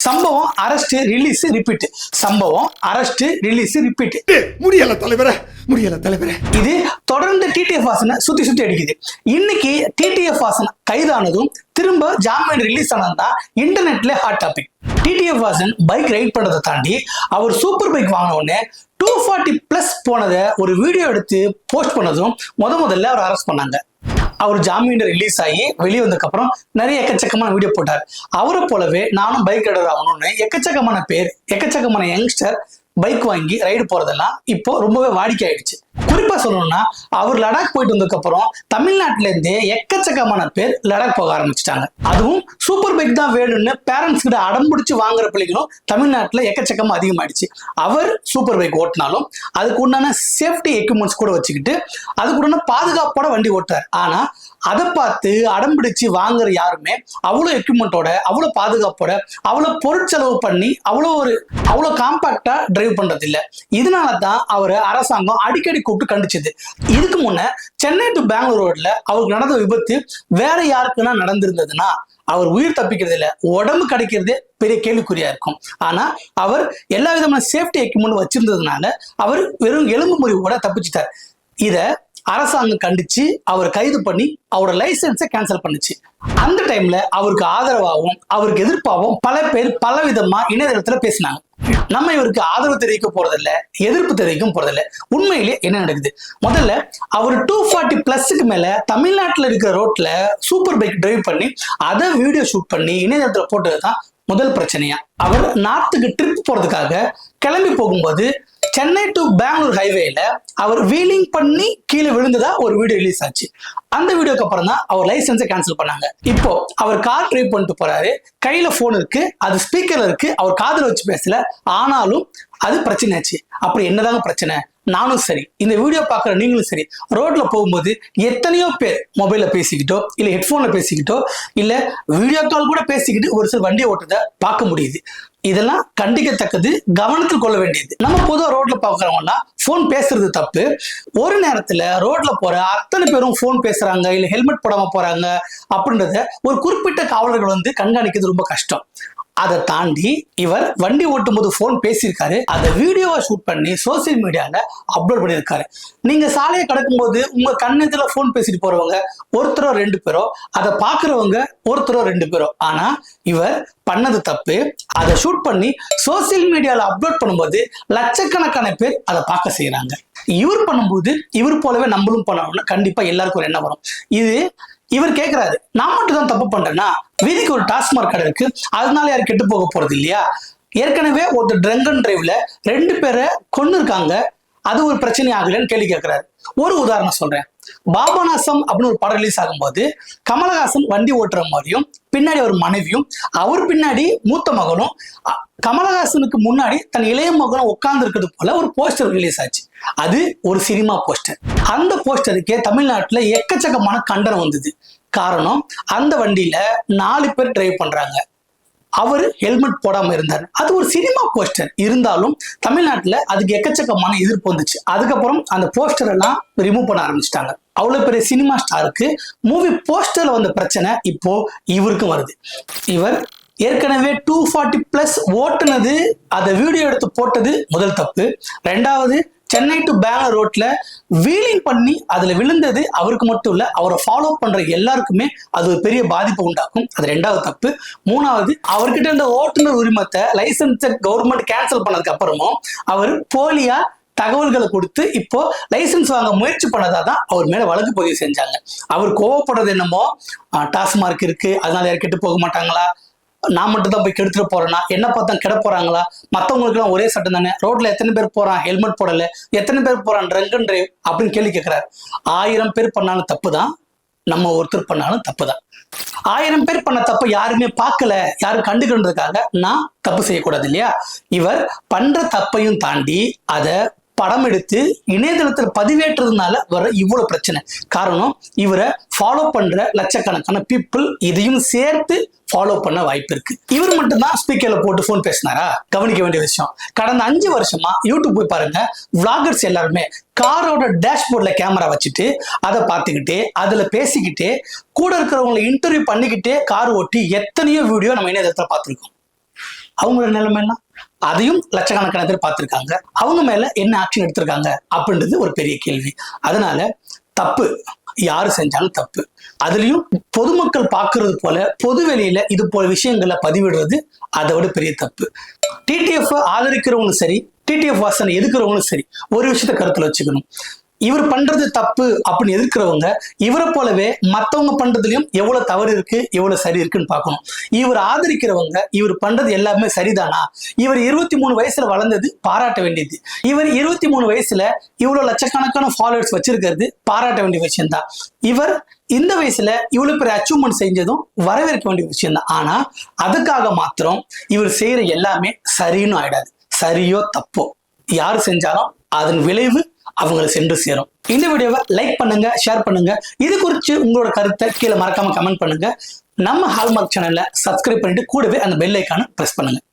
சம்பவம் arrest release repeat சம்பவம் arrest release repeat முடியல தலைவரே முடியல தலைவரே இது தொடர்ந்து டிடிஎஃப் வாசனை சுத்தி அடிக்குது. இன்னைக்கு டிடிஎஃப் வாசன் கைதானதும் திரும்ப ஜாமீன் ரிலீஸ் ஆனதுதான் இன்டர்நெட்ல hot topic. TTF Vasan bike ride பண்றதை தாண்டி அவர் சூப்பர் பைக் வாங்கின உடனே 240+ போனதை ஒரு வீடியோ எடுத்து போஸ்ட் பண்ணதும் முதல்ல அவர் அரெஸ்ட் பண்ணாங்க. அவர் ஜாமீன் ரிலீஸ் ஆகி வெளியே வந்ததுக்கு அப்புறம் நிறைய எக்கச்சக்கமான வீடியோ போட்டார். அவரை போலவே நானும் பைக் ரைடர் ஆகணும்னு எக்கச்சக்கமான பேர் எக்கச்சக்கமான யங்ஸ்டர் பைக் வாங்கி ரைடு போறதெல்லாம் இப்போ ரொம்பவே வாடிக்கை ஆயிடுச்சு. குறிப்பா சொல்லணும்னா அவர் லடாக் போயிட்டு வந்ததுக்கு அப்புறம் தமிழ்நாட்டுல இருந்தே எக்கச்சக்கமான பேர் லடாக் போக ஆரம்பிச்சிட்டாங்க. அதுவும் சூப்பர் பைக் தான் வேணும்னு பேரண்ட்ஸ் கிட்ட அடம்பிடிச்சு வாங்குற பிள்ளைகளும் தமிழ்நாட்டுல எக்கச்சக்கமா அதிகமாயிடுச்சு. அவர் சூப்பர் பைக் ஓட்டினாலும் அதுக்கு உண்டான சேஃப்டி எக்யூப்மெண்ட்ஸ் கூட வச்சுக்கிட்டு அதுக்கு உண்டான பாதுகாப்போட வண்டி ஓட்டுறாரு. ஆனா அதை பார்த்து அடம்பிடிச்சு வாங்குற யாருமே அவ்வளவு எக்யூப்மெண்ட்டோட அவ்வளவு பாதுகாப்போட அவ்வளவு பொருட்செலவு பண்ணி அவ்வளவு காம்பாக்டா டிரைவ் பண்றது இல்ல. இதனாலதான் அவரை அரசாங்கம் அடிக்கடி கூப்பிட்டு கண்டிச்சது. இதுக்கு முன்ன சென்னை டு பெங்களூர் ரோட்ல அவருக்கு நடந்த விபத்து வேற யாருக்குன்னா நடந்திருந்ததுன்னா அவர் உயிர் தப்பிக்கிறது இல்ல, உடம்பு கிடைக்கிறதே பெரிய கேள்விக்குறியா இருக்கும். ஆனா அவர் எல்லா விதமான சேஃப்டி எக்யூப்மெண்ட் வச்சிருந்ததுனால அவர் வெறும் எலும்பு முறிவோட தப்பிச்சிட்டார். இத அரசாங்கம் கண்டிச்சு அவர் கைது பண்ணி அவரோட லைசன்ஸை கேன்சல் பண்ணுச்சு. அந்த டைம்ல அவருக்கு ஆதரவாகவும் அவருக்கு எதிர்ப்பாகவும் பல பேர் பல விதமா இணையதளத்துல பேசினாங்க. நம்ம இவருக்கு ஆதரவு தெரிவிக்க போறதில்ல, எதிர்ப்பு தெரிவிக்கும் போறதில்ல. உண்மையிலேயே என்ன நடக்குது? முதல்ல அவர் 240+ மேல தமிழ்நாட்டுல இருக்கிற ரோட்ல சூப்பர் பைக் டிரைவ் பண்ணி அதை வீடியோ ஷூட் பண்ணி இணையதளத்துல போட்டதுதான் முதல் பிரச்சனையா. அவர் நார்த்துக்கு ட்ரிப் போறதுக்காக கிளம்பி போகும்போது சென்னை டு பெங்களூர் ஹைவேல அவர் வீலிங் பண்ணி கீழே விழுந்ததா ஒரு வீடியோ ரிலீஸ் ஆச்சு. அந்த வீடியோக்கு அப்புறம் தான் அவர் லைசன்ஸை கேன்சல் பண்ணாங்க. இப்போ அவர் கார் டிரைவ் பண்ணிட்டு போறாரு, கையில போன் இருக்கு, அது ஸ்பீக்கர்ல இருக்கு, அவர் காதுல வச்சு பேசல, ஆனாலும் அது பிரச்சனை ஆச்சு. அப்படி என்னதாங்க பிரச்சனை? நானும் சரி, இந்த வீடியோ பாக்குற நீங்களும் சரி, ரோட்ல போகும்போது எத்தனையோ பேர் மொபைல்ல பேசிக்கிட்டோ இல்ல ஹெட்போன்ல பேசிக்கிட்டோ இல்ல வீடியோ கால் கூட பேசிக்கிட்டு ஒரு சில வண்டியை ஓட்டுறத பார்க்க முடியுது. இதெல்லாம் கண்டிக்கத்தக்கது, கவனத்தில் கொள்ள வேண்டியது. நம்ம பொதுவாக ரோட்ல பாக்குறவங்கன்னா போன் பேசுறது தப்பு. ஒரு நேரத்துல ரோட்ல போற அத்தனை பேரும் போன் பேசுறாங்க இல்ல ஹெல்மெட் போடாம போறாங்க அப்படின்றத ஒரு குறிப்பிட்ட காவலர்கள் கண்காணிக்கிறது ரொம்ப கஷ்டம். அதை தாண்டி இவர் வண்டி ஓட்டும் போது போன் பேசியிருக்காரு, அதை வீடியோவா ஷூட் பண்ணி சோசியல் மீடியால அப்லோட் பண்ணியிருக்காரு. நீங்க சாலையை கடக்கும் போது உங்க கண்ணத்துல போன் பேசிட்டு போறவங்க ஒருத்தரோ 2 பேரோ, அதை பாக்குறவங்க ஒருத்தரோ 2 பேரோ. ஆனா இவர் பண்ணது தப்பு. அதை ஷூட் பண்ணி சோசியல் மீடியால அப்லோட் பண்ணும்போது லட்சக்கணக்கான பேர் அதை பார்க்க செய்யறாங்க. இவர் பண்ணும்போது இவர் போலவே நம்மளும் பண்ணணும்னா கண்டிப்பா எல்லாருக்கும் ஒரு எண்ணம் வரும். இது இவர் கேட்கிறாரு, நான் மட்டும் தான் தப்பு பண்றேன்னா வீதிக்கு ஒரு டாஸ்மார்க் கடை இருக்கு, அதனால யாரும் கெட்டு போக போறது இல்லையா? ஏற்கனவே ஒரு ட்ரங்க் அண்ட் டிரைவ்ல 2 பேரை கொன்னு இருக்காங்க, அது ஒரு பிரச்சனை ஆகலன்னு கேள்வி கேட்கிறாரு. ஒரு உதாரணம் சொல்றேன். பாபநாசம் அப்படின்னு ஒரு படம் ரிலீஸ் ஆகும்போது கமலஹாசன் வண்டி ஓட்டுற மாதிரியும் பின்னாடி ஒரு மனைவியும் அவர் பின்னாடி மூத்த மகனும் கமலஹாசனுக்கு முன்னாடி தன் இளைய மகனும் உட்கார்ந்து இருக்கிறது போல ஒரு போஸ்டர் ரிலீஸ் ஆச்சு. அது ஒரு சினிமா போஸ்டர். அந்த போஸ்டருக்கே தமிழ்நாட்டுல எக்கச்சக்கமான கண்டனம் வந்தது. காரணம், அந்த வண்டியில 4 பேர் டிரைவ் பண்றாங்க, அவர் ஹெல்மெட் போடாம இருந்தார். அது ஒரு சினிமா போஸ்டர். இருந்தாலும் தமிழ்நாட்டுல அதுக்கு எக்கச்சக்கமான எதிர்ப்பு வந்துச்சு. அதுக்கப்புறம் அந்த போஸ்டர் எல்லாம் ரிமூவ் பண்ண ஆரம்பிச்சிட்டாங்க. அவ்வளவு பெரிய சினிமா ஸ்டாருக்கு மூவி போஸ்டர்ல வந்த பிரச்சனை இப்போ இவருக்கும் வருது. இவர் ஏற்கனவே 240+ ஓட்டுனது, அதை வீடியோ எடுத்து போட்டது முதல் தப்பு. 2வது, சென்னை டு பெங்களூர் ரோட்ல வீலிங் பண்ணி அதுல விழுந்தது அவருக்கு மட்டும் இல்ல, அவரை ஃபாலோ பண்ற எல்லாருக்குமே அது ஒரு பெரிய பாதிப்பு உண்டாக்கும். அது 2வது தப்பு. 3வது, அவர்கிட்ட இருந்த ஓட்டுநர் உரிமத்தை லைசன்ஸை கவர்மெண்ட் கேன்சல் பண்ணதுக்கு அப்புறமும் அவர் போலியா தகவல்களை கொடுத்து இப்போ லைசன்ஸ் வாங்க முயற்சி பண்ணதா தான் அவர் மேல வழக்கு பதிவு செஞ்சாங்க. அவர் கோவப்படுறது என்னமோ டாஸ்மார்க் இருக்கு அதனால யாரும் கெட்டு போக மாட்டாங்களா, நான் மட்டும் தான் போய் கெடுத்துட்டு போறேன்னா, என்ன பார்த்தா கெட போறாங்களா, மற்றவங்களுக்கு எல்லாம் ஒரே சட்டம் தானே, ரோட்ல எத்தனை பேர் போறான் ஹெல்மெட் போடல, எத்தனை பேர் போறான் ட்ரங்க் அண்ட் டிரைவ் அப்படின்னு கேள்வி கேட்கிறாரு. 1000 பேர் பண்ணாலும் தப்பு தான், நம்ம ஒருத்தர் பண்ணாலும் தப்பு தான். 1000 பேர் பண்ண தப்பு யாருமே பார்க்கல, யாரும் கண்டுக்கிறதுக்காக நான் தப்பு செய்யக்கூடாது இல்லையா? இவர் பண்ற தப்பையும் தாண்டி அதை படம் எடுத்து இணையதளத்தில் பதிவேற்றதுனால வர இவ்வளவு பிரச்சனை. காரணம், இவரை ஃபாலோ பண்ற லட்சக்கணக்கான பீப்புள் இதையும் சேர்த்து ஃபாலோ பண்ண வாய்ப்பு இருக்கு. இவர் மட்டும்தான் ஸ்பீக்கர்ல போட்டு போன் பேசினாரா? கவனிக்க வேண்டிய விஷயம், கடந்த 5 வருஷமா யூடியூப் போய் பாருங்க, விளாகர்ஸ் எல்லாருமே காரோட டேஷ்போர்ட்ல கேமரா வச்சுட்டு அதை பார்த்துக்கிட்டே அதுல பேசிக்கிட்டே கூட இருக்கிறவங்களை இன்டர்வியூ பண்ணிக்கிட்டே கார் ஓட்டி எத்தனையோ வீடியோ நம்ம இணையதளத்தில் பார்த்துருக்கோம். அவங்களோட நிலைமை எல்லாம் அதையும் லட்சக்கணக்கான பேர் பார்த்திருக்காங்க. அவங்க மேல என்ன ஆக்ஷன் எடுத்திருக்காங்க அப்படின்றது ஒரு பெரிய கேள்வி. அதனால தப்பு யாரு செஞ்சாலும் தப்பு. அதுலயும் பொதுமக்கள் பார்க்கறது போல பொது வெளியில இது போல விஷயங்களை பதிவிடுறது அதை விட பெரிய தப்பு. டிடிஎஃப் ஆதரிக்கிறவங்களும் சரி, டிடிஎஃப் வாசனை எதிர்க்கிறவங்களும் சரி, ஒரு விஷயத்த கருத்துல வச்சுக்கணும். இவர் பண்றது தப்பு அப்படின்னு எதிர்க்கிறவங்க இவரை போலவே மத்தவங்க பண்றதுலயும் எவ்வளவு தவறு இருக்கு எவ்வளவு சரி இருக்குன்னு பார்க்கணும். இவர் ஆதரிக்கிறவங்க இவர் பண்றது எல்லாமே சரிதானா? இவர் 23 வயசுல வளர்ந்தது பாராட்ட வேண்டியது. இவர் 23 வயசுல இவ்வளவு லட்சக்கணக்கான ஃபாலோவர்ஸ் வச்சிருக்கிறது பாராட்ட வேண்டிய விஷயம் தான். இவர் இந்த வயசுல இவ்வளவு பெரிய அச்சீவ்மெண்ட் செஞ்சதும் வரவேற்க வேண்டிய விஷயம் தான். ஆனா அதுக்காக மாத்திரம் இவர் செய்யற எல்லாமே சரின்னு ஆயிடாது. சரியோ தப்போ யாரு செஞ்சாலும் அதன் விளைவு அவங்களை சென்று சேரும். இந்த வீடியோவை லைக் பண்ணுங்க, ஷேர் பண்ணுங்க. இது குறித்து உங்களோட கருத்தை கீழே மறக்காம கமெண்ட் பண்ணுங்க. நம்ம ஹால்மார்க் சேனல்ல சப்ஸ்கிரைப் பண்ணிட்டு கூடவே அந்த பெல் ஐக்கானை பிரஸ் பண்ணுங்க.